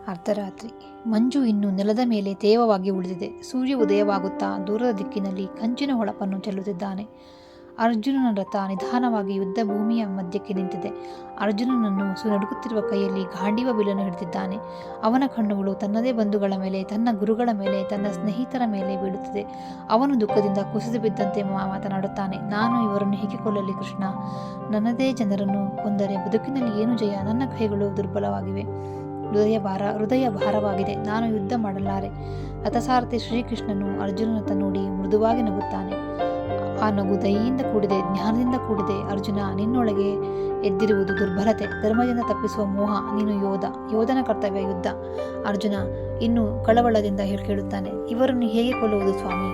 ಅರ್ಧರಾತ್ರಿ. ಮಂಜು ಇನ್ನೂ ನೆಲದ ಮೇಲೆ ತೇವವಾಗಿ ಉಳಿದಿದೆ. ಸೂರ್ಯ ಉದಯವಾಗುತ್ತಾ ದೂರದ ದಿಕ್ಕಿನಲ್ಲಿ ಕಂಚಿನ ಹೊಳಪನ್ನು ಚೆಲ್ಲುತ್ತಿದ್ದಾನೆ. ಅರ್ಜುನನ ರಥ ನಿಧಾನವಾಗಿ ಯುದ್ಧ ಭೂಮಿಯ ಮಧ್ಯಕ್ಕೆ ನಿಂತಿದೆ. ಅರ್ಜುನನನ್ನು ನಡುಗುತ್ತಿರುವ ಕೈಯಲ್ಲಿ ಗಾಂಡೀವ ಬಿಲ್ಲನ್ನು ಹಿಡಿದಿದ್ದಾನೆ. ಅವನ ಕಣ್ಣುಗಳು ತನ್ನದೇ ಬಂಧುಗಳ ಮೇಲೆ, ತನ್ನ ಗುರುಗಳ ಮೇಲೆ, ತನ್ನ ಸ್ನೇಹಿತರ ಮೇಲೆ ಬೀಳುತ್ತಿದೆ. ಅವನು ದುಃಖದಿಂದ ಕುಸಿದು ಬಿದ್ದಂತೆ ಮಾತನಾಡುತ್ತಾನೆ. ನಾನು ಇವರನ್ನು ಹೇಗೆ ಕೊಲ್ಲಲಿ ಕೃಷ್ಣ? ನನ್ನದೇ ಜನರನ್ನು ಕೊಂದರೆ ಬದುಕಿನಲ್ಲಿ ಏನು ಜಯ? ನನ್ನ ಕೈಗಳು ದುರ್ಬಲವಾಗಿವೆ, ಹೃದಯ ಭಾರವಾಗಿದೆ. ನಾನು ಯುದ್ಧ ಮಾಡಲಾರೆ. ರಥಸಾರಥಿ ಶ್ರೀಕೃಷ್ಣನು ಅರ್ಜುನನತ್ತ ನೋಡಿ ಮೃದುವಾಗಿ ನಗುತ್ತಾನೆ. ಆ ನಗು ದಯೆಯಿಂದ ಕೂಡಿದೆ, ಜ್ಞಾನದಿಂದ ಕೂಡಿದೆ. ಅರ್ಜುನ, ನಿನ್ನೊಳಗೆ ಎದ್ದಿರುವುದು ದುರ್ಬಲತೆ, ಧರ್ಮದಿಂದ ತಪ್ಪಿಸುವ ಮೋಹ. ನೀನು ಯೋಧನ ಕರ್ತವ್ಯ ಯುದ್ಧ. ಅರ್ಜುನ ಇನ್ನು ಕಳವಳದಿಂದ ಕೇಳುತ್ತಾನೆ. ಇವರನ್ನು ಹೇಗೆ ಕೊಲ್ಲುವುದು ಸ್ವಾಮಿ?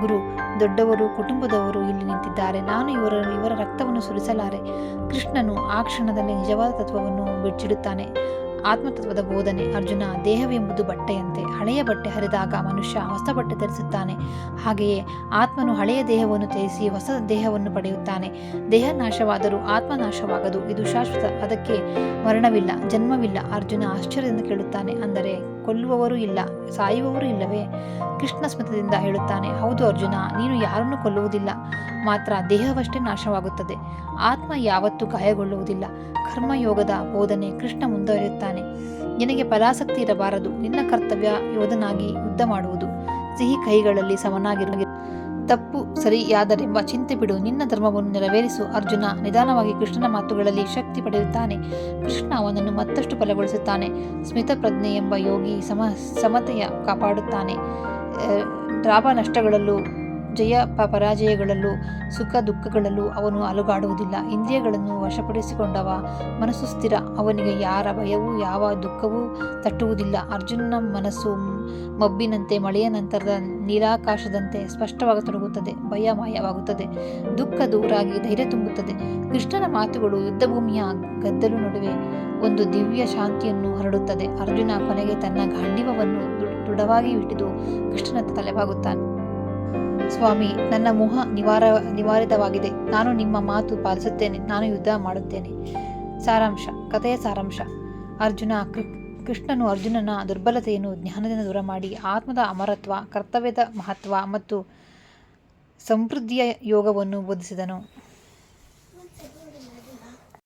ಗುರು, ದೊಡ್ಡವರು, ಕುಟುಂಬದವರು ಇಲ್ಲಿ ನಿಂತಿದ್ದಾರೆ. ನಾನು ಇವರ ರಕ್ತವನ್ನು ಸುರಿಸಲಾರೆ. ಕೃಷ್ಣನು ಆ ಕ್ಷಣದಲ್ಲಿ ನಿಜವಾದ ತತ್ವವನ್ನು ಬಿಚ್ಚಿಡುತ್ತಾನೆ. ಆತ್ಮತತ್ವದ ಬೋಧನೆ. ಅರ್ಜುನ, ದೇಹವೆಂಬುದು ಬಟ್ಟೆಯಂತೆ. ಹಳೆಯ ಬಟ್ಟೆ ಹರಿದಾಗ ಮನುಷ್ಯ ಹೊಸ ಬಟ್ಟೆ ಧರಿಸುತ್ತಾನೆ. ಹಾಗೆಯೇ ಆತ್ಮನು ಹಳೆಯ ದೇಹವನ್ನು ತ್ಯಜಿಸಿ ಹೊಸ ದೇಹವನ್ನು ಪಡೆಯುತ್ತಾನೆ. ದೇಹ ನಾಶವಾದರೂ ಆತ್ಮ ನಾಶವಾಗದು. ಇದು ಶಾಶ್ವತ. ಅದಕ್ಕೆ ಮರಣವಿಲ್ಲ, ಜನ್ಮವಿಲ್ಲ. ಅರ್ಜುನ ಆಶ್ಚರ್ಯದಿಂದ ಕೇಳುತ್ತಾನೆ. ಅಂದರೆ ಕೊಲ್ಲುವವರು ಇಲ್ಲ, ಸಾಯುವವರು ಇಲ್ಲವೇ? ಕೃಷ್ಣ ಸ್ಮಿತದಿಂದ ಹೇಳುತ್ತಾನೆ. ಹೌದು ಅರ್ಜುನ, ನೀನು ಯಾರನ್ನು ಕೊಲ್ಲುವುದಿಲ್ಲ, ಮಾತ್ರ ದೇಹವಷ್ಟೇ ನಾಶವಾಗುತ್ತದೆ. ಆತ್ಮ ಯಾವತ್ತೂ ಗಾಯಗೊಳ್ಳುವುದಿಲ್ಲ. ಕರ್ಮಯೋಗದ ಬೋಧನೆ. ಕೃಷ್ಣ ಮುಂದುವರಿಯುತ್ತಾನೆ. ನಿನಗೆ ಫಲಾಸಕ್ತಿ ಇರಬಾರದು. ನಿನ್ನ ಕರ್ತವ್ಯ ಯೋಧನಾಗಿ ಯುದ್ಧ ಮಾಡುವುದು. ಸಿಹಿ ಕೈಗಳಲ್ಲಿ ಸಮನಾಗಿರು. ತಪ್ಪು ಸರಿಯಾದರೆಂಬ ಚಿಂತೆ ಬಿಡು. ನಿನ್ನ ಧರ್ಮವನ್ನು ನೆರವೇರಿಸು. ಅರ್ಜುನ ನಿಧಾನವಾಗಿ ಕೃಷ್ಣನ ಮಾತುಗಳಲ್ಲಿ ಶಕ್ತಿ ಪಡೆಯುತ್ತಾನೆ. ಕೃಷ್ಣ ಅವನನ್ನು ಮತ್ತಷ್ಟು ಬಲಗೊಳಿಸುತ್ತಾನೆ. ಸ್ಮಿತ ಪ್ರಜ್ಞೆ ಎಂಬ ಯೋಗಿ ಸಮತೆಯ ಕಾಪಾಡುತ್ತಾನೆ. ಲಾಭ ನಷ್ಟಗಳಲ್ಲೂ ಜಯ ಪರಾಜಯಗಳಲ್ಲೂ ಸುಖ ದುಃಖಗಳಲ್ಲೂ ಅವನು ಅಲುಗಾಡುವುದಿಲ್ಲ. ಇಂದ್ರಿಯಗಳನ್ನು ವಶಪಡಿಸಿಕೊಂಡವ ಮನಸ್ಸು ಸ್ಥಿರ. ಅವನಿಗೆ ಯಾರ ಭಯವೂ ಯಾವ ದುಃಖವೂ ತಟ್ಟುವುದಿಲ್ಲ. ಅರ್ಜುನನ ಮನಸ್ಸು ಮಬ್ಬಿನಂತೆ, ಮಳೆಯ ನಂತರದ ನೀಲಾಕಾಶದಂತೆ ಸ್ಪಷ್ಟವಾಗತೊಡಗುತ್ತದೆ. ಭಯ ಮಾಯವಾಗುತ್ತದೆ, ದುಃಖ ದೂರಾಗಿ ಧೈರ್ಯ ತುಂಬುತ್ತದೆ. ಕೃಷ್ಣನ ಮಾತುಗಳು ಯುದ್ಧಭೂಮಿಯ ಗದ್ದಲು ನಡುವೆ ಒಂದು ದಿವ್ಯ ಶಾಂತಿಯನ್ನು ಹರಡುತ್ತದೆ. ಅರ್ಜುನ ಕೊನೆಗೆ ತನ್ನ ಗಾಂಡೀವವನ್ನು ದೃಢವಾಗಿ ಹಿಡಿದು ಕೃಷ್ಣನತ್ತ ತಲೆಬಾಗುತ್ತಾನೆ. ಸ್ವಾಮಿ, ನನ್ನ ಮೋಹ ನಿವಾರಿತವಾಗಿದೆ. ನಾನು ನಿಮ್ಮ ಮಾತು ಪಾಲಿಸುತ್ತೇನೆ. ನಾನು ಯುದ್ಧ ಮಾಡುತ್ತೇನೆ. ಸಾರಾಂಶ. ಕಥೆಯ ಸಾರಾಂಶ. ಕೃಷ್ಣನು ಅರ್ಜುನನ ದುರ್ಬಲತೆಯನ್ನು ಜ್ಞಾನದಿಂದ ದೂರ ಮಾಡಿ ಆತ್ಮದ ಅಮರತ್ವ, ಕರ್ತವ್ಯದ ಮಹತ್ವ ಮತ್ತು ಸಮೃದ್ಧಿಯ ಯೋಗವನ್ನು ಬೋಧಿಸಿದನು.